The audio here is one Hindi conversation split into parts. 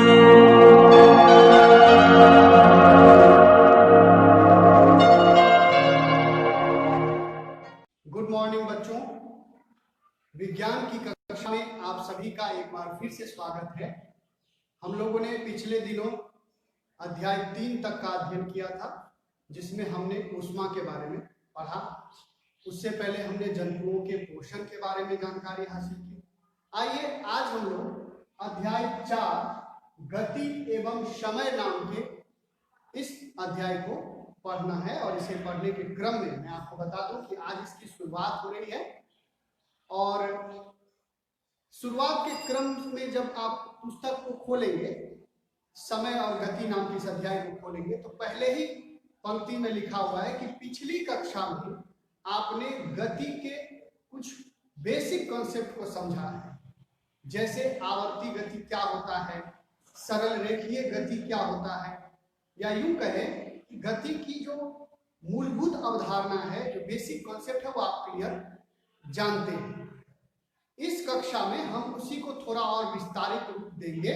गुड मॉर्निंग बच्चों, विज्ञान की कक्षा में आप सभी का एक बार फिर से स्वागत है। हम लोगों ने पिछले दिनों अध्याय 3 तक का अध्ययन किया था, जिसमें हमने ऊष्मा के बारे में पढ़ा। उससे पहले हमने जंतुओं के पोषण के बारे में जानकारी हासिल की। आइए आज हम लोग अध्याय 4 गति एवं समय नाम के इस अध्याय को पढ़ना है, और इसे पढ़ने के क्रम में मैं आपको बता दूं कि आज इसकी शुरुआत हो रही है। और शुरुआत के क्रम में जब आप पुस्तक को खोलेंगे, समय और गति नाम के इस अध्याय को खोलेंगे, तो पहले ही पंक्ति में लिखा हुआ है कि पिछली कक्षा में आपने गति के कुछ बेसिक कॉन्सेप्ट को समझा है, जैसे आवर्ती गति क्या होता है, सरल रेखीय गति क्या होता है, या यूं कहें कि गति की जो मूलभूत अवधारणा है, जो बेसिक कॉन्सेप्ट है, वो आप क्लियर जानते हैं। इस कक्षा में हम उसी को थोड़ा और विस्तारित रूप देंगे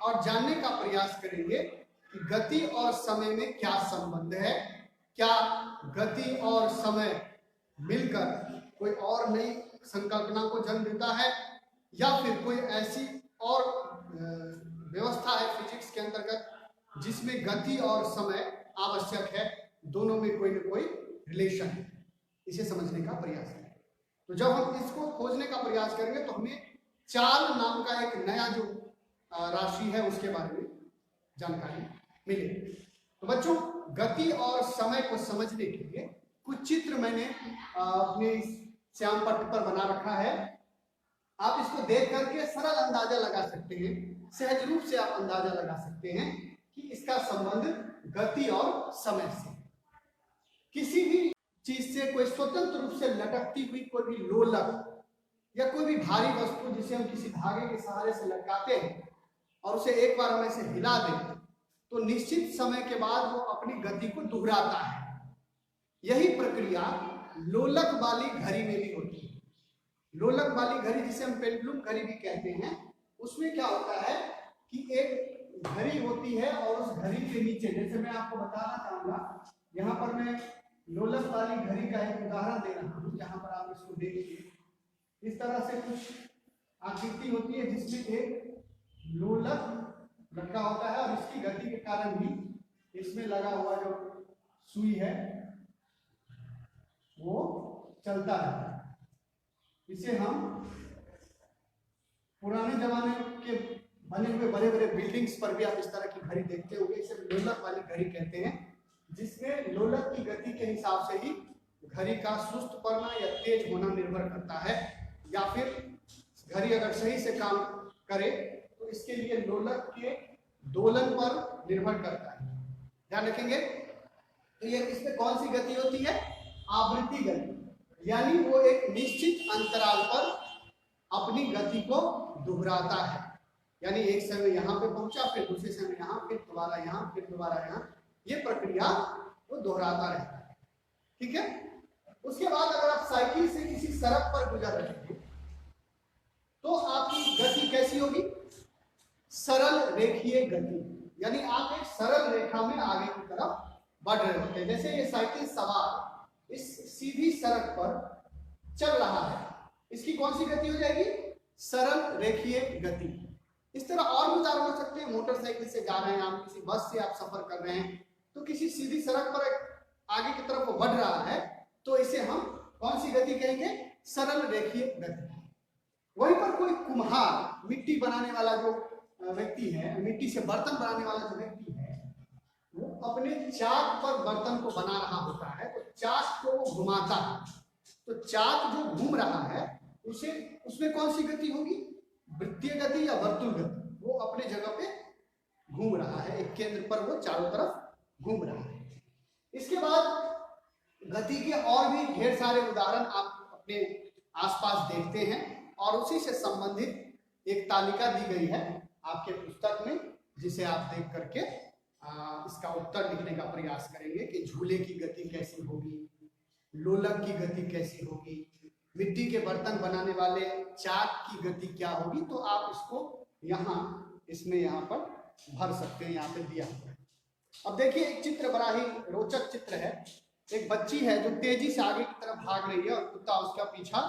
और जानने का प्रयास करेंगे कि गति और समय में क्या संबंध है, क्या गति और समय मिलकर कोई और नई संकल्पना को जन्म देता है, या फिर कोई ऐसी और व्यवस्था है फिजिक्स के अंतर्गत जिसमें गति और समय आवश्यक है, दोनों में कोई न कोई रिलेशन है। इसे समझने का प्रयास करें। तो जब हम इसको खोजने का प्रयास करेंगे तो हमें चाल नाम का एक नया जो राशि है उसके बारे में जानकारी मिलेगी। तो बच्चों, गति और समय को समझने के लिए कुछ चित्र मैंने अपने श्याम पट्ट पर बना रखा है। आप इसको देख करके सरल अंदाजा लगा सकते हैं, सहज रूप से आप अंदाजा लगा सकते हैं कि इसका संबंध गति और समय से। किसी भी चीज से कोई स्वतंत्र रूप से लटकती हुई कोई भी लोलक या कोई भी भारी वस्तु जिसे हम किसी धागे के सहारे से लटकाते हैं और उसे एक बार हम ऐसे हिला दें, तो निश्चित समय के बाद वो अपनी गति को दोहराता है। यही प्रक्रिया लोलक वाली घड़ी में भी होती है। लोलक वाली घड़ी, जिसे हम पेंडुलम घड़ी भी कहते हैं, उसमें क्या होता है कि एक घड़ी होती है और उस घड़ी के नीचे, जैसे मैं आपको बताना चाहूंगा, यहाँ पर मैं लोलक वाली घड़ी का एक उदाहरण दे रहा हूँ, जहां पर आप इसको देखिए। इस तरह से कुछ आकृति होती है जिसमें एक लोलक लटका होता है और इसकी गति के कारण भी इसमें लगा हुआ जो सुई है वो चलता रहता है। इसे हम पुराने जमाने के बने हुए बड़े बड़े बिल्डिंग्स पर भी आप इस तरह की घड़ी देखते होंगे। इसे लोलक वाली घड़ी कहते हैं, जिसमें लोलक की गति के हिसाब से ही घड़ी का सुस्त पड़ना या तेज होना निर्भर करता है, या फिर घड़ी अगर सही से काम करे तो इसके लिए लोलक के दोलन पर निर्भर करता है। ध्यान रखेंगे। तो ये इसमें कौन सी गति होती है? आवृत्ति गति, यानी वो एक निश्चित अंतराल पर अपनी गति को दोहराता है। यानी एक समय यहाँ पे पहुंचा, फिर दूसरे समय यहाँ, फिर दोबारा यहाँ, फिर दोबारा यहाँ, ये प्रक्रिया वो दोहराता रहता है। ठीक है। उसके बाद अगर आप साइकिल से किसी सड़क पर गुजर रहे हैं तो आपकी गति कैसी होगी? सरल रेखीय गति, यानी आप एक सरल रेखा में आगे की तरफ बढ़ रहे होते हैं। जैसे ये साइकिल सवार इस सीधी सड़क पर चल रहा है, इसकी कौन सी गति हो जाएगी? सरल रेखीय गति। इस तरह और भी उदाहरण हो सकते हैं। मोटरसाइकिल से जा रहे हैं आप, किसी बस से आप सफर कर रहे हैं, तो किसी सीधी सड़क पर आगे की तरफ वो बढ़ रहा है, तो इसे हम कौन सी गति कहेंगे? सरल रेखीय गति। वहीं पर कोई कुम्हार, मिट्टी बनाने वाला जो व्यक्ति है, मिट्टी से बर्तन बनाने वाला जो व्यक्ति है, वो अपने चाक पर बर्तन को बना रहा होता है, तो चाक को वो घुमाता है। तो चाक जो घूम रहा है उसे, उसमें कौन सी गति होगी? वृत्तीय गति या वर्तुल गति। वो अपने जगह पे घूम रहा है, एक केंद्र पर वो चारों तरफ घूम रहा है। इसके बाद गति के और भी ढेर सारे उदाहरण आप अपने आसपास देखते हैं, और उसी से संबंधित एक तालिका दी गई है आपके पुस्तक में, जिसे आप देख करके इसका उत्तर लिखने का प्रयास करेंगे कि झूले की गति कैसी होगी, लोलक की गति कैसी होगी, मिट्टी के बर्तन बनाने वाले चाक की गति क्या होगी। तो आप इसको यहाँ पर भर सकते हैं, यहाँ पे दिया हुआ है। अब देखिए एक चित्र बड़ा ही रोचक चित्र है। एक बच्ची है जो तेजी से आगे की तरफ भाग रही है और कुत्ता उसका पीछा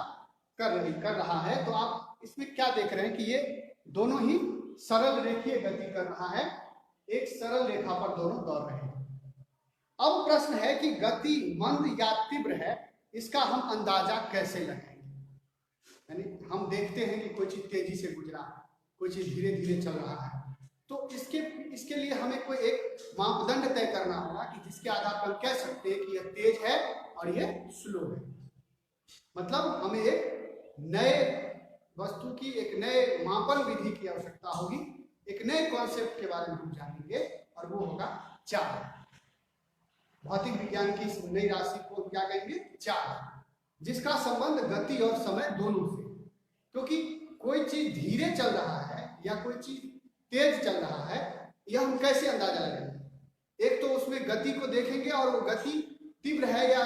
कर रहा है। तो आप इसमें क्या देख रहे हैं कि ये दोनों ही सरल रेखीय गति कर रहा है, एक सरल रेखा पर दोनों दौड़ रहे हैं। अब प्रश्न है कि गति मंद या तीव्र है, इसका हम अंदाजा कैसे लगाएंगे। यानी हम देखते हैं कि कोई चीज तेजी से गुजरा, कोई चीज धीरे धीरे चल रहा है, तो इसके लिए हमें कोई एक मापदंड तय करना होगा कि जिसके आधार पर हम कह सकते हैं कि यह तेज है और यह स्लो है। मतलब हमें एक नए वस्तु की एक नए मापन विधि की आवश्यकता होगी, एक नए कॉन्सेप्ट के बारे में हम जानेंगे और वो होगा चाल। भौतिक विज्ञान की इस नई राशि को क्या कहेंगे, चाल, जिसका संबंध गति और समय दोनों से। क्योंकि कोई चीज धीरे चल रहा है या कोई चीज तेज चल रहा है, यह हम कैसे अंदाजा लगाएंगे। एक तो उसमें गति को देखेंगे और वो गति तीव्र है या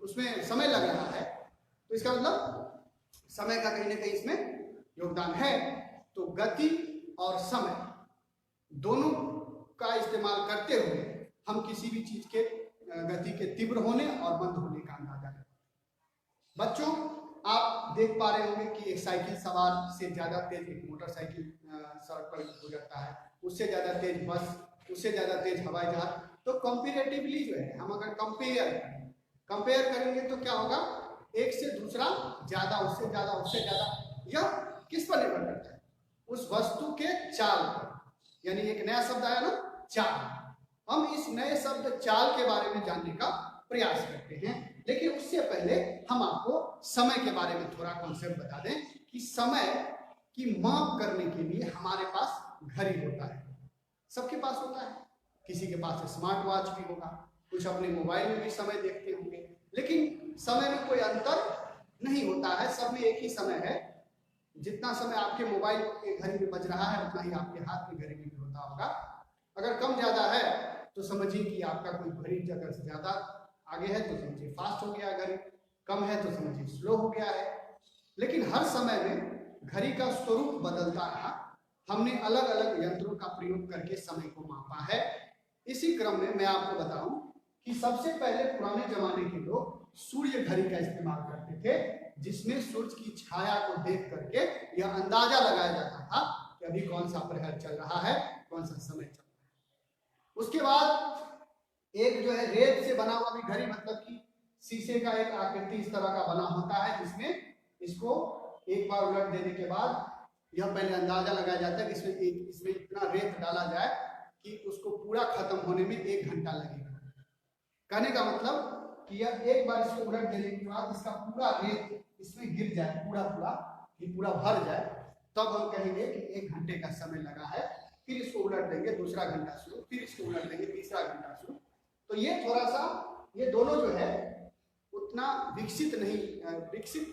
उसमें समय लग रहा है, तो इसका मतलब समय का कहीं ना कहीं इसमें योगदान है। तो गति और समय दोनों का इस्तेमाल करते हुए हम किसी भी चीज के गति के तीव्र होने और मंद होने का अंदाजा लगाएं। बच्चों आप देख पा रहे होंगे कि एक साइकिल सवार से ज्यादा तेज एक मोटरसाइकिल सड़क पर गुजरता है, उससे ज्यादा तेज बस, उससे ज्यादा तेज हवाई जहाज। तो कंपैरेटिवली जो है हम अगर कंपेयर करेंगे तो क्या होगा, एक से दूसरा ज्यादा, उससे ज्यादा, उससे ज्यादा। यह किस पर निर्भर करता है, उस वस्तु के चाल पर। यानी एक नया शब्द आया ना, चाल। हम इस नए शब्द चाल के बारे में जानने का प्रयास करते हैं, लेकिन उससे पहले हम आपको समय के बारे में थोड़ा कॉन्सेप्ट बता दें कि समय की माप करने के लिए हमारे पास घड़ी होता है, सबके पास होता है। किसी के पास स्मार्ट वॉच भी होगा, कुछ अपने मोबाइल में भी समय देखते होंगे, लेकिन समय में कोई अंतर नहीं होता है, सब में एक ही समय है। जितना समय आपके मोबाइल के घड़ी में बज रहा है उतना ही आपके हाथ की घड़ी में भी होता होगा। अगर कम ज्यादा है तो समझिए कि आपका कोई घड़ी अगर ज्यादा आगे है तो समझिए फास्ट हो गया घड़ी, कम है तो समझिए स्लो हो गया है। लेकिन हर समय में घड़ी का स्वरूप बदलता रहा, हमने अलग अलग यंत्रों का प्रयोग करके समय को मापा है। इसी क्रम में मैं आपको बताऊं कि सबसे पहले पुराने जमाने के लोग सूर्य घड़ी का इस्तेमाल करते थे, जिसमें सूर्य की छाया को देख करके यह अंदाजा लगाया जाता था कि अभी कौन सा प्रहर चल रहा है, कौन सा समय चल रहा है। उसके बाद एक जो है रेत से बना हुआ भी घड़ी, मतलब कि शीशे का एक आकृति इस तरह का बना होता है, जिसमें इसको एक बार उलट देने के बाद यह पहले अंदाजा लगाया जाता है कि इसमें इतना रेत डाला जाए कि उसको पूरा खत्म होने में 1 घंटा लगेगा। कहने का मतलब कि यह एक बार इसको उलट देने के बाद इसका पूरा रेत इसमें गिर जाए, पूरा भर जाए, तब हम कहेंगे कि 1 घंटे का समय लगा है। फिर इसको उलट देंगे, दूसरा घंटा शुरू, फिर इसको उलट देंगे, तीसरा घंटा शुरू। तो ये थोड़ा सा, ये दोनों जो है उतना विकसित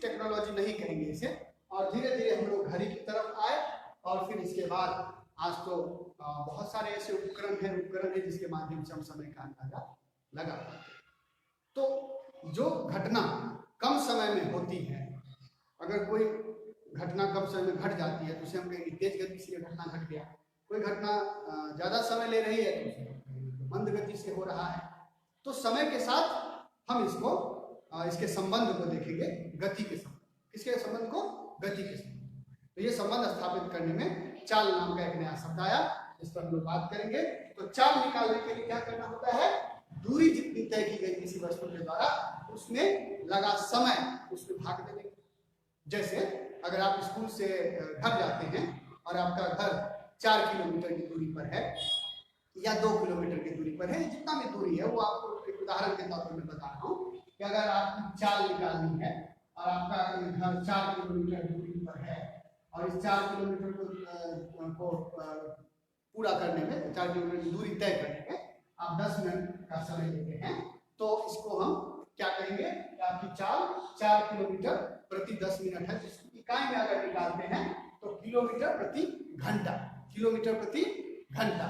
टेक्नोलॉजी नहीं कहेंगे इसे। और धीरे धीरे हम लोग घड़ी की तरफ आए और फिर इसके बाद आज तो बहुत सारे ऐसे उपकरण है जिसके माध्यम से हम समय का अंदाजा लगा पाते हैं। तो जो घटना कम समय में होती है, अगर कोई घटना कम समय में घट जाती है तो उसे हम कहेंगे तेज गति से घटना घट गया। कोई घटना ज्यादा समय ले रही है तो उसे मंद गति से हो रहा है। तो समय के साथ हम इसके संबंध को देखेंगे, गति के संबंध। किसके संबंध को? गति के संबंध। तो ये संबंध स्थापित करने में चाल नाम का एक नया शब्द आया, इस पर हम लोग बात करेंगे। तो चाल निकालने के लिए क्या करना होता है, दूरी जितनी तय की गई किसी वस्तु के द्वारा उसमें लगा समय उसमें भाग देंगे। जैसे अगर आप स्कूल से घर जाते हैं और आपका घर 4 किलोमीटर की दूरी पर है या 2 किलोमीटर की दूरी पर है, जितना भी दूरी है वो आपको एक उदाहरण के तौर पर मैं बता रहा हूँ कि अगर आपकी चाल निकालनी है और आपका घर 4 किलोमीटर दूरी पर है और इस 4 किलोमीटर को पूरा करने में, 4 किलोमीटर की दूरी तय करने में आप 10 मिनट का समय लेते हैं, तो इसको हम क्या कहेंगे कि आपकी चाल 4 किलोमीटर प्रति 10 मिनट है। जिसकी इकाई में अगर निकालते हैं तो किलोमीटर प्रति घंटा, किलोमीटर प्रति घंटा।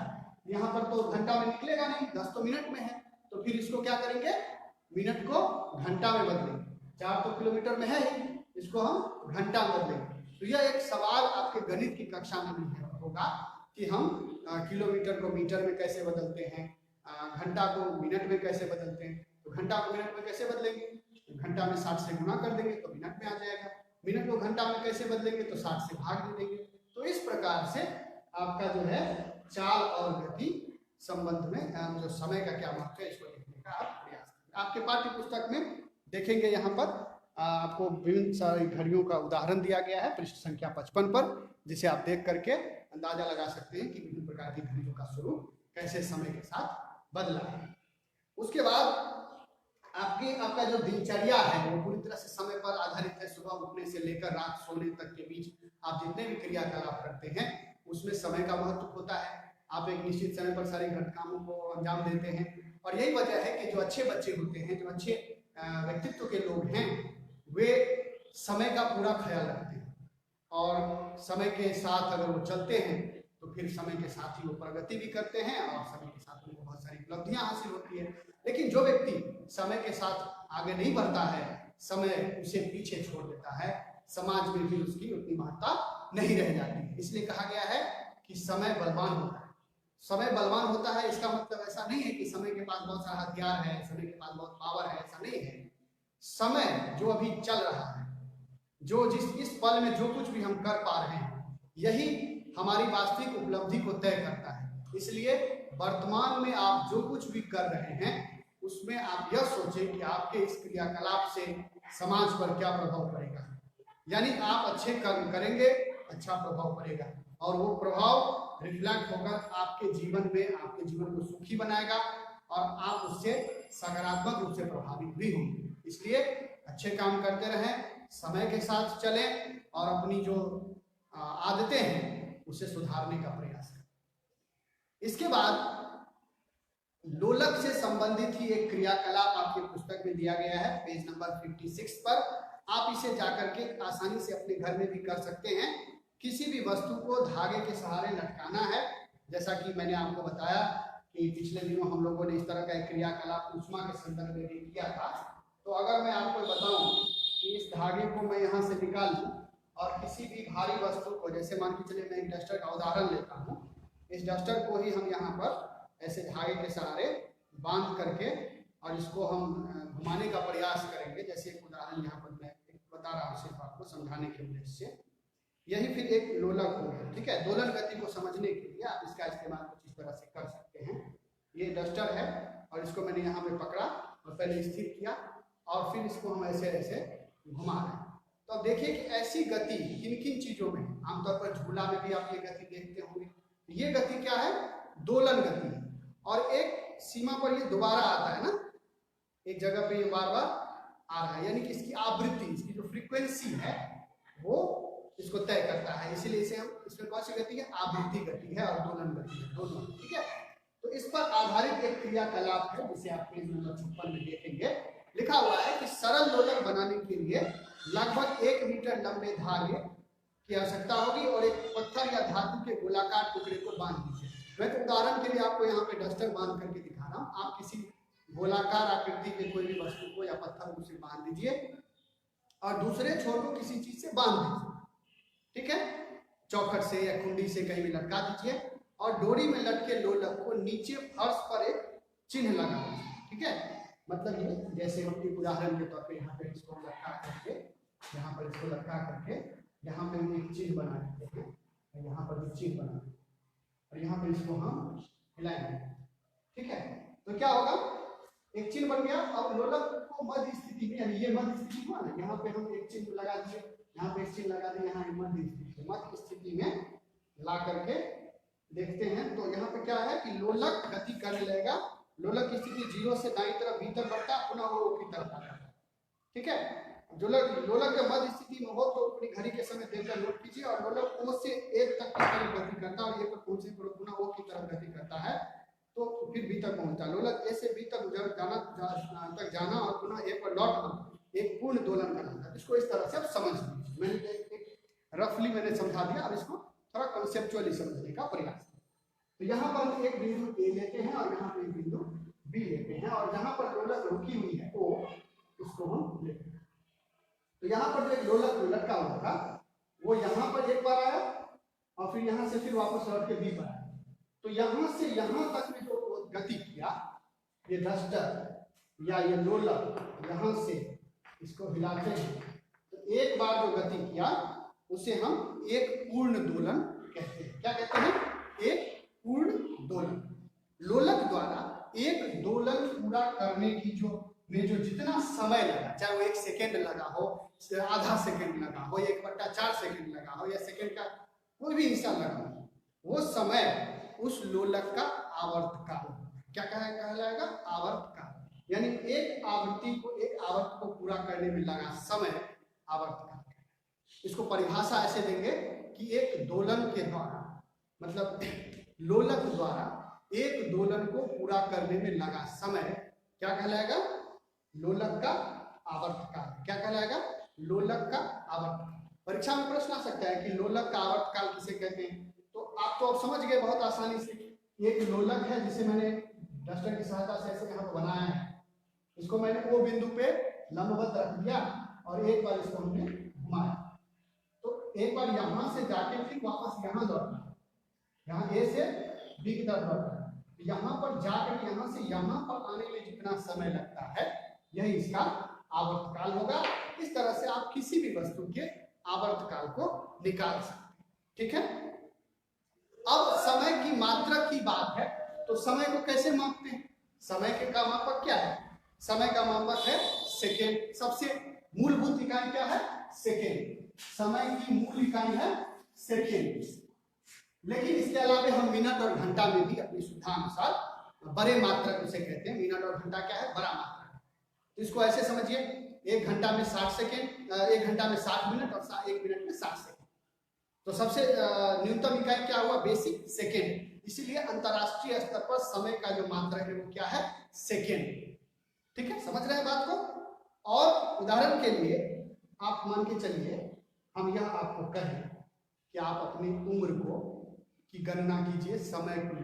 यहाँ पर तो घंटा में निकलेगा नहीं, 10 तो मिनट में है, तो फिर इसको क्या करेंगे, मिनट को घंटा में बदलेंगे। 4 तो किलोमीटर में है ही, इसको हम घंटा में बदलेंगे। तो यह एक सवाल आपके गणित की कक्षा में भी होगा कि हम किलोमीटर को मीटर में कैसे बदलते हैं, घंटा को मिनट में कैसे बदलते हैं। तो घंटा को मिनट में कैसे बदलेंगे, घंटा में 60 से गुना कर देंगे तो मिनट में आ जाएगा। मिनट को घंटा में कैसे बदलेंगे, तो 60 से भाग दे देंगे। तो इस प्रकार से आपका जो है चाल और गति संबंध में जो समय का क्या महत्व है इसको देखने का आप प्रयास करें। आपके पाठ्य पुस्तक में देखेंगे यहाँ पर आपको विभिन्न सारी घड़ियों का उदाहरण दिया गया है पृष्ठ संख्या 55 पर, जिसे आप देख करके अंदाजा लगा सकते हैं कि विभिन्न प्रकार की घड़ियों का स्वरूप कैसे समय के साथ बदला है। उसके बाद आपका जो दिनचर्या है वो पूरी तरह से समय पर आधारित है। सुबह उठने से लेकर रात सोने तक के बीच आप जितने भी क्रियाकलाप करते हैं उसमें समय का महत्व होता है। आप एक निश्चित समय पर सारे घट कामों को अंजाम देते हैं, और यही वजह है कि जो अच्छे बच्चे होते हैं, जो अच्छे व्यक्तित्व के लोग हैं, वे समय का पूरा ख्याल रखते हैं और समय के साथ अगर वो चलते हैं तो फिर समय के साथ ही वो प्रगति भी करते हैं और समय के साथ उनको बहुत सारी उपलब्धियां हासिल होती है। लेकिन जो व्यक्ति समय के साथ आगे नहीं बढ़ता है, समय उसे पीछे छोड़ देता है, समाज में भी उसकी उतनी महत्ता नहीं रह जाती है। इसलिए कहा गया है कि समय बलवान होता है। समय बलवान होता है इसका मतलब ऐसा नहीं है कि समय के पास बहुत सारा हथियार है, समय के पास बहुत पावर है, ऐसा नहीं है। समय जो अभी चल रहा है, जो इस पल में जो कुछ भी हम कर पा रहे हैं, यही हमारी वास्तविक उपलब्धि को तय करता है। इसलिए वर्तमान में आप जो कुछ भी कर रहे हैं उसमें आप यह सोचें कि आपके इस क्रियाकलाप से समाज पर क्या प्रभाव पड़ेगा। यानी आप अच्छे कर्म करेंगे, अच्छा प्रभाव पड़ेगा, और वो प्रभाव रिफ्लेक्ट होकर आपके जीवन में आपके जीवन को सुखी बनाएगा और आप उससे सकारात्मक रूप से प्रभावित भी होंगे। इसलिए अच्छे काम करते रहें, समय के साथ चलें और अपनी जो आदतें हैं उसे सुधारने का प्रयास करें। इसके बाद लोलक से संबंधित ही एक क्रियाकलाप आपकी पुस्तक में दिया गया है, पेज नंबर 56 पर। आप इसे जाकर के आसानी से अपने घर में भी कर सकते हैं। किसी भी वस्तु को धागे के सहारे लटकाना है। जैसा कि मैंने आपको बताया कि पिछले दिनों हम लोगों ने इस तरह का एक क्रियाकलाप ऊष्मा के संदर्भ में भी किया था। तो अगर मैं आपको बताऊं कि इस धागे को मैं यहाँ से निकाल लूं और किसी भी भारी वस्तु को, जैसे मान के चलिए मैं एक डस्टर का उदाहरण लेता हूँ, इस डस्टर को ही हम यहाँ पर ऐसे धागे के सहारे बांध करके और इसको हम घुमाने का प्रयास करेंगे। जैसे एक उदाहरण यहाँ पर मैं बता रहा हूँ सिर्फ आपको समझाने के उद्देश्य से। यही फिर एक लोलक हो गया, ठीक है। दोलन गति को समझने के लिए आप इसका इस्तेमाल कुछ इस तरह से कर सकते हैं। ये डस्टर है और इसको मैंने यहाँ पे पकड़ा और पहले स्थिर किया और फिर इसको हम ऐसे ऐसे घुमा रहे हैं। तो अब देखिए कि ऐसी गति किन किन चीजों में, आमतौर पर झूला में भी आप ये गति देखते होंगे। ये गति क्या है, दोलन गति है, और एक सीमा पर ये दोबारा आता है ना, एक जगह पे ये बार बार आ रहा है, यानी कि इसकी आवृत्ति, इसकी जो फ्रीक्वेंसी है वो इसको तय करता है। इसीलिए इसे हम, इसमें कौन सी गति है, आवृत्ति गति है और दोलन गति है, दोनों, ठीक है। तो इस पर आधारित एक क्रियाकलाप है जिसे आप पेज नंबर 56 में देखेंगे। लिखा हुआ है कि सरल लोलक बनाने के लिए लगभग 1 मीटर लंबे धागे की आवश्यकता होगी और एक पत्थर या धातु के गोलाकार टुकड़े को बांध दीजिए। मैं तो उदाहरण के लिए आपको यहाँ पे डस्टर बांध करके दिखा रहा हूँ। आप किसी गोलाकार आकृति के कोई भी वस्तु को या पत्थर को उसे बांध दीजिए और दूसरे छोर को किसी चीज से बांध दीजिए, ठीक है। चौखट से या कुंडी से कहीं भी लटका दीजिए और डोरी में लटके लोलक को नीचे फर्श पर एक चिन्ह लगा दीजिए, ठीक है। मतलब ये जैसे हम एक उदाहरण के तौर पे यहाँ पे इसको लटका करके, यहाँ पर इसको लटका करके यहाँ पे एक चिन्ह बना देते हैं, यहाँ पर भी चिन्ह बना देते हैं और यहाँ पे इसको हम हिलाएंगे, ठीक है। तो क्या होगा, एक चिन्ह बन गया। अब लोलक को मध्य स्थिति में, यानी ये मध्य स्थिति हुआ ना, यहाँ पे हम एक चिन्ह लगा दिए, यहाँ पे एक चिन्ह लगा दिए, यहाँ मध्य स्थिति में ला करके देखते हैं। तो यहाँ पे क्या है कि लोलक गति करने लगेगा। लोलक की स्थिति 0 से दाईं तरफ भीतर बढ़ता है, पुनः वो की तरफ आता है, ठीक है। जो लोलक के मध्य स्थिति में हो तो अपनी घड़ी के समय देखकर नोट कीजिए। और लोलक O से 1 तक की तरफ गति करता है और 1 पर पहुंचने पर पुनः O की तरफ गति करता है, तो फिर B तक पहुंचता है। लोलक A से B तक जाना और पुनः A पर लौटना एक पूर्ण दोलन कहलाता है। इसको इस तरह से आप समझ लीजिए। मैंने एक रफली मैंने समझा दिया, अब इसको थोड़ा कंसेप्चुअली समझने का प्रयास। तो यहाँ पर हम एक बिंदु A लेते हैं और यहाँ पर एक बिंदु B लेते हैं और जहाँ पर लोलक रुकी हुई है O, उसको हम लेते हैं। तो यहाँ पर जो एक लोलक लटका हुआ था वो यहाँ पर एक बार आया और फिर यहाँ से फिर वापस लौट के बी पर आए। तो यहाँ से यहाँ तक में जो गति किया, ये डस्टर या ये लोलक यहाँ से इसको हिलाते हैं, तो एक बार जो गति किया उसे हम एक पूर्ण दोलन कहते हैं। क्या कहते हैं? एक पूर्ण दोलन। लोलक द्वारा एक दोलन पूरा करने की जो जितना समय लगा, चाहे वो 1 सेकेंड लगा हो, आधा सेकेंड लगा हो, 1/4 सेकेंड लगा हो, या सेकेंड का कोई भी हिस्सा लगा हो, वो समय उस लोलक का आवर्तकाल क्या कहलाएगा? आवर्तकाल। यानी एक आवर्ती को पूरा करने में लगा समय आवर्तकाल। इसको परिभाषा ऐसे देंगे कि एक दोलन के द्वारा, मतलब लोलक द्वारा एक दोलन को पूरा करने में लगा समय क्या कहलाएगा? लोलक का आवर्तकाल। क्या कहलाएगा? लोलक का आवर्तकाल। परीक्षा में प्रश्न आ सकता है कि लोलक का आवर्तकाल किसे कहते हैं। तो आप तो अब समझ गए बहुत आसानी से। एक लोलक है जिसे मैंने डस्टर की सहायता से ऐसे यहाँ पर बनाया है, इसको मैंने ओ बिंदु पे लंबवत रख दिया और एक बार इसको हमने घुमाया, तो एक बार यहाँ से जाके फिर वापस यहाँ लौटना, यहाँ ए से बी की तरफ लौटना, यहाँ पर जाकर यहाँ से यहाँ पर आने में जितना समय लगता है यही इसका आवर्तकाल होगा। इस तरह से आप किसी भी वस्तु के आवर्तकाल को निकाल सकते हैं। ठीक है। अब समय की मात्रा की बात है, तो समय को कैसे मापते हैं? समय के का मापक क्या है? समय का मापक है सेकेंड। सबसे मूलभूत इकाई क्या है? सेकेंड। समय की मूल इकाई है सेकेंड। लेकिन इसके अलावा हम मिनट और घंटा में भी अपनी सुविधा अनुसार बड़े मात्रक उसे कहते हैं। मिनट और घंटा क्या है? बड़ा मात्रक। तो इसको ऐसे समझिए, 1 घंटा में 60 सेकेंड, 1 घंटा में 60 मिनट और 1 मिनट में 60 सेकेंड। तो सबसे न्यूनतम इकाई क्या हुआ? Basic second. इसीलिए अंतरराष्ट्रीय स्तर पर समय का जो मात्रक है वो क्या है? सेकेंड। ठीक है, समझ रहे हैं बात को। और उदाहरण के लिए आप मान के चलिए, हम यह आपको कहें कि आप अपनी उम्र को की गणना कीजिए समय को।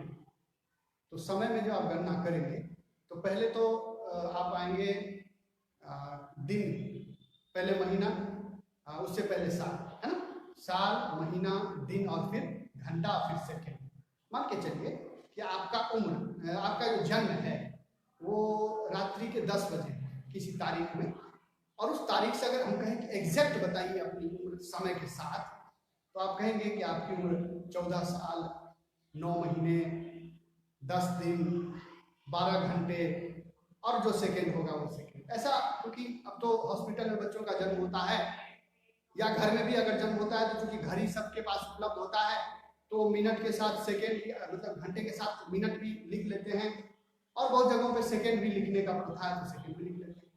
तो समय में जो आप गणना करेंगे तो पहले तो आप आएंगे दिन, पहले महीना, उससे पहले साल, है ना? साल, महीना, दिन और फिर घंटा और फिर सेकेंड। मान के चलिए कि आपका उम्र, आपका जो जन्म है वो रात्रि के 10 बजे किसी तारीख में, और उस तारीख से अगर हम कहें कि एग्जैक्ट बताइए अपनी उम्र समय के साथ, तो आप कहेंगे कि आपकी उम्र 14 साल 9 महीने 10 दिन 12 घंटे और जो सेकेंड होगा वो सेकेंड। ऐसा क्योंकि अब तो हॉस्पिटल में बच्चों का जन्म होता है या घर में भी अगर जन्म होता है तो चूंकि घड़ी सबके पास उपलब्ध होता है तो मिनट के साथ सेकेंड, मतलब घंटे के साथ मिनट भी लिख लेते हैं, और बहुत जगहों पे सेकेंड भी लिखने का प्रथा है तो सेकेंड भी लिख लेते हैं।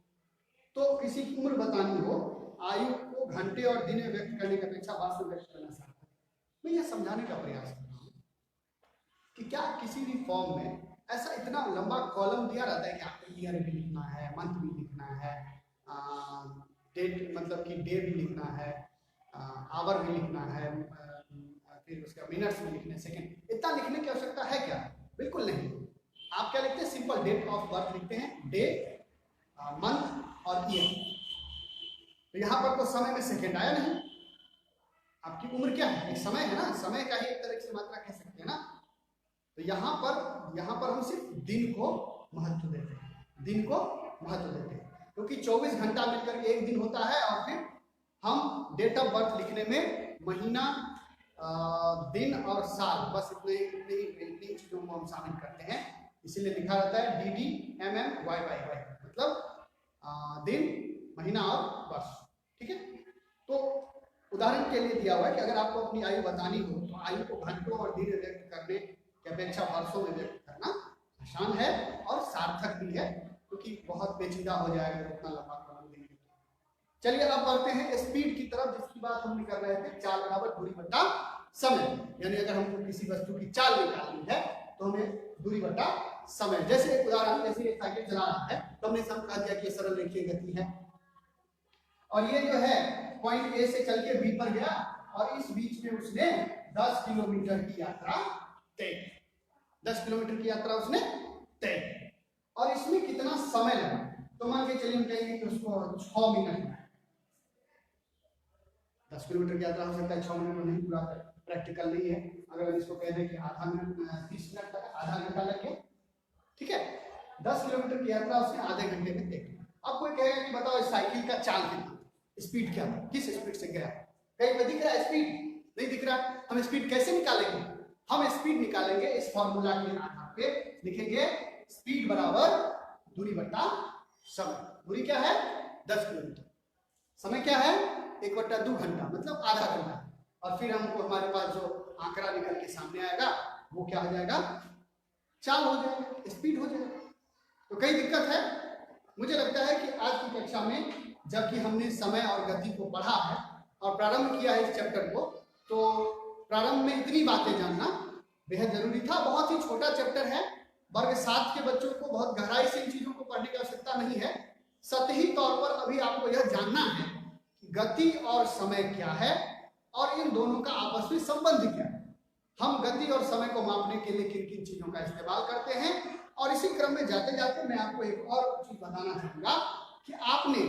तो किसी की उम्र बतानी हो, आयु को घंटे और दिन में व्यक्त करने की अपेक्षा वास्तव में व्यक्त करना चाहता है। मैं यह समझाने का प्रयास कर रहा हूँ कि क्या किसी भी फॉर्म में ऐसा इतना लंबा कॉलम दिया रहता है कि आपको ईयर भी लिखना है, मंथ भी लिखना है, डेट मतलब कि डे भी लिखना है, आवर भी लिखना है, फिर उसका मिनट्स भी लिखने, सेकेंड, इतना लिखने की आवश्यकता है क्या? बिल्कुल नहीं। आप क्या लिखते हैं? सिंपल डेट ऑफ बर्थ लिखते हैं, डे, मंथ और ईयर। तो यहाँ पर तो समय में सेकेंड आया नहीं। आपकी उम्र क्या है? एक समय है ना, समय का ही एक तरह से मात्रा कह सकते हैं ना। तो यहाँ पर हम सिर्फ दिन को महत्व देते हैं, दिन को महत्व देते हैं, क्योंकि 24 घंटा मिलकर एक दिन होता है, और फिर हम डेट ऑफ बर्थ लिखने में महीना, दिन और साल, बस इतनी चीजों को हम शामिल करते हैं। इसीलिए लिखा रहता है DDMMYYY, मतलब दिन, महीना और वर्ष। ठीक है। तो उदाहरण के लिए दिया हुआ है कि अगर आपको अपनी आयु बतानी हो तो आयु को घंटों और दिन व्यक्त करने की अपेक्षा वर्षों में व्यक्त करना आसान है और सार्थक भी है, क्योंकि बहुत पेचीदा हो जाएगा उतना लंबा कॉलम देंगे। चलिए अब बढ़ते हैं स्पीड की तरफ, जिसकी बात हम कर रहे थे, चाल बराबर दूरी बटा समय। यानी अगर हमको किसी वस्तु की चाल निकालनी है तो हमें दूरी बटा समय। जैसे एक उदाहरण, जैसे एक साइकिल चला रहा है तो हमने सब कहा दिया कि ये सरल रेखीय गति है, और ये जो है पॉइंट ए से चल के बी पर गया, और इस बीच में उसने 10 किलोमीटर की यात्रा तय, 10 किलोमीटर की यात्रा उसने तय, और इसमें कितना समय लगा? तो मान के चलिए हम कहेंगे कि उसको 6 मिनट लगा। 10 किलोमीटर की यात्रा हो सकता है 6 मिनट में नहीं पूरा करे, प्रैक्टिकल नहीं है। अगर इसको कह दें कि आधा मिनट 30 मिनट तक आधा घंटा लग गया, ठीक है, 10 किलोमीटर की यात्रा उसने आधे घंटे में तय की। अब कोई कहेगा कि बताओ इस साइकिल का चाल कितना, स्पीड क्या था, किस स्पीड से गया, कहीं पे दिख रहा है स्पीड? नहीं दिख रहा। हम स्पीड कैसे निकालेंगे? हम स्पीड निकालेंगे इस फॉर्मूला के आधार पे, लिखेंगे स्पीड बराबर दूरी बटा समय। दूरी क्या है? 10 किलोमीटर। समय क्या है? 1/2 घंटा, मतलब आधा घंटा। और फिर हमको हमारे पास जो आंकड़ा निकल के सामने आएगा वो क्या हो जाएगा? चाल हो जाएगा, स्पीड हो जाएगा। तो कई दिक्कत है। मुझे लगता है कि आज की कक्षा में जबकि हमने समय और गति को पढ़ा है और प्रारंभ किया है इस चैप्टर को, तो प्रारंभ में इतनी बातें जानना बेहद जरूरी था। बहुत ही छोटा चैप्टर है, वर्ग 7 के बच्चों को बहुत गहराई से इन चीजों को पढ़ने की आवश्यकता नहीं है। सतही तौर पर अभी आपको यह जानना है कि गति और समय क्या है और इन दोनों का आपस में संबंध क्या है। हम गति और समय को मापने के लिए किन किन चीजों का इस्तेमाल करते हैं, और इसी क्रम में जाते जाते मैं आपको एक और चीज बताना चाहूंगा कि आपने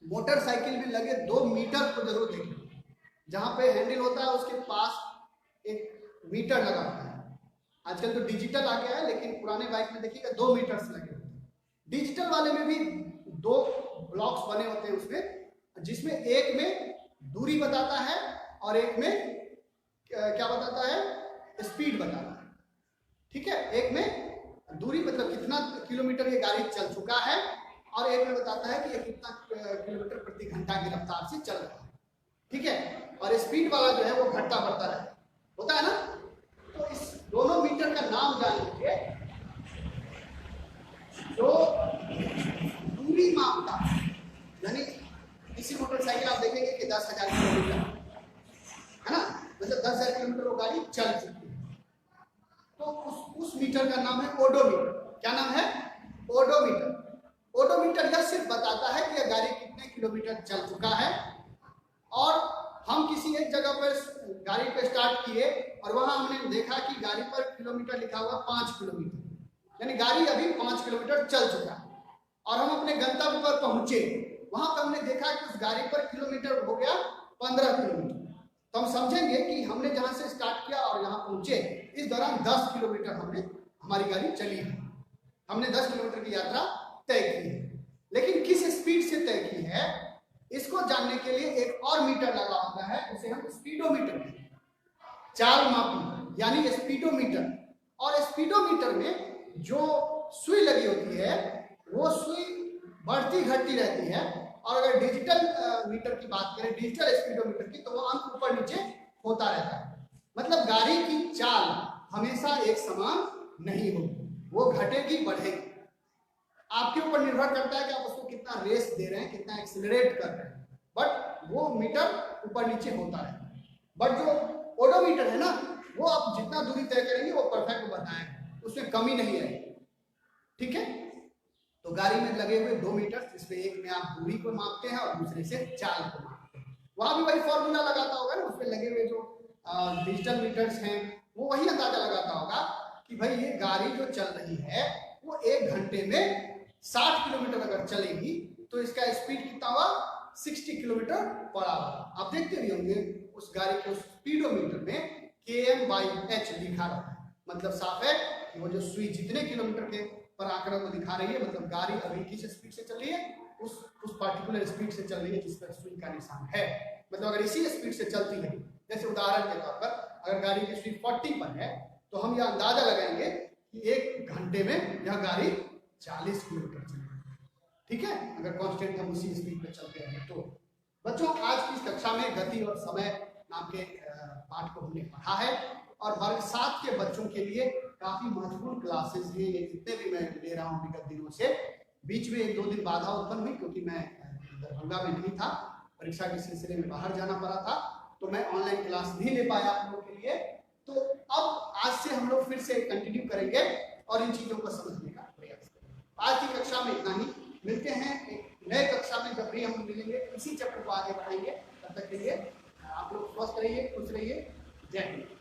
मोटरसाइकिल में लगे 2 मीटर को जरूर देखें। जहां पे हैंडल होता है उसके पास एक मीटर लगा होता है। आजकल तो डिजिटल आ गया है, लेकिन पुराने बाइक में देखिएगा 2 मीटर्स लगे होते हैं। डिजिटल वाले में भी 2 ब्लॉक्स बने होते हैं उसमें, जिसमें एक में दूरी बताता है और एक में क्या बताता है? स्पीड बताता है। ठीक है, एक में दूरी मतलब कितना किलोमीटर ये गाड़ी चल चुका है और एक में बताता है कि ये कितना किलोमीटर प्रति घंटा की रफ्तार से चल रहा है। ठीक है, और स्पीड वाला जो है वो घटता बढ़ता रहे होता है ना। तो इस दोनों मीटर का नाम जान लीजिए। जो दूरी मापता है, यानी किसी मोटरसाइकिल आप देखेंगे कि 10,000 किलोमीटर है ना, मतलब 10,000 किलोमीटर वो गाड़ी चल चुकी है, तो उस मीटर का नाम है ओडोमीटर। क्या नाम है? ओडोमीटर। ओडोमीटर यह सिर्फ बताता है कि यह गाड़ी कितने किलोमीटर चल चुका है। और हम किसी एक जगह पर गाड़ी पे स्टार्ट किए और वहां हमने देखा कि गाड़ी पर किलोमीटर लिखा हुआ 5 किलोमीटर, यानी गाड़ी अभी 5 किलोमीटर चल चुका है। और हम अपने गंतव्य पर पहुंचे, वहां पर हमने देखा कि उस गाड़ी पर किलोमीटर हो गया 15 किलोमीटर। तो हम समझेंगे कि हमने जहां से स्टार्ट किया और यहाँ पहुंचे इस दौरान 10 किलोमीटर हमारी गाड़ी चली है। हमने 10 किलोमीटर की यात्रा तय की है, लेकिन किस स्पीड से तय की है इसको जानने के लिए एक और मीटर लगा होता है, उसे हम स्पीडोमीटर कहते हैं। चाल मापी यानी स्पीडोमीटर। और स्पीडोमीटर में जो सुई लगी होती है वो सुई बढ़ती घटती रहती है। और अगर डिजिटल मीटर की बात करें, डिजिटल स्पीडोमीटर की, तो वो अंक ऊपर नीचे होता रहता है। मतलब गाड़ी की चाल हमेशा एक समान नहीं होगी, वो घटेगी बढ़ेगी। आपके ऊपर निर्भर करता है कि आप उसको कितना रेस दे रहे हैं, कितना एक्सेलरेट कर रहे हैं, बट वो मीटर ऊपर नीचे होता रहता है। बट जो ओडोमीटर है ना, वो आप जितना दूरी तय करेंगे वो परफेक्ट बताएगा, उसमें कमी नहीं आएगी। ठीक है, तो गाड़ी में लगे हुए 2 मीटर, जिसमें एक में आप दूरी को मापते हैं और दूसरे से चाल को मापते हैं। वहां भी वही फॉर्मूला लगाता होगा ना, उसमें लगे हुए जो डिजिटल मीटर्स हैं वो वही अंदाजा लगाता होगा कि भाई ये गाड़ी जो चल रही है वो 1 घंटे में 60 किलोमीटर अगर चलेगी तो इसका स्पीड कितना हुआ? 60 किलोमीटर पर आवर। आप देखते भी होंगे उस गाड़ी को स्पीडोमीटर में km/h लिखा रहता है। मतलब साफ है कि वो जो सुई जितने किलोमीटर के पर आंकड़ा को दिखा रही है, मतलब गाड़ी अभी किस स्पीड से चल रही है, उस पार्टिकुलर स्पीड से चल रही है जिस पर सुई का निशान है। मतलब अगर इसी स्पीड से चलती है, जैसे उदाहरण के तौर पर अगर गाड़ी की सुई 40 पर है तो हम यह अंदाजा लगाएंगे कि 1 घंटे में यह गाड़ी 40 किलोमीटर चलेगी। ठीक है, अगर कांस्टेंट हम उसी स्पीड पे चलते हैं। तो बच्चों, आज की इस कक्षा में गति और समय नाम के पाठ को हमने पढ़ा है और वर्ग 7 के बच्चों के लिए काफी महत्वपूर्ण क्लासेस हैं ये, जितने भी मैं ले रहा हूँ विगत दिनों से। बीच में 1-2 दिन बाधा उत्पन्न हुई क्योंकि मैं दरभंगा में नहीं था, परीक्षा के सिलसिले में बाहर जाना पड़ा था, तो मैं ऑनलाइन क्लास नहीं ले पाया आप लोगों के लिए। तो अब आज से हम लोग फिर से कंटिन्यू करेंगे और इन चीजों को समझने का प्रयास करेंगे। आज की कक्षा में इतना ही, मिलते हैं एक नए कक्षा में। जब भी हम मिलेंगे इसी चैप्टर को आगे बढ़ाएंगे, तब तक के लिए आप लोग स्वस्थ रहिए, खुश रहिए। जय हिंद।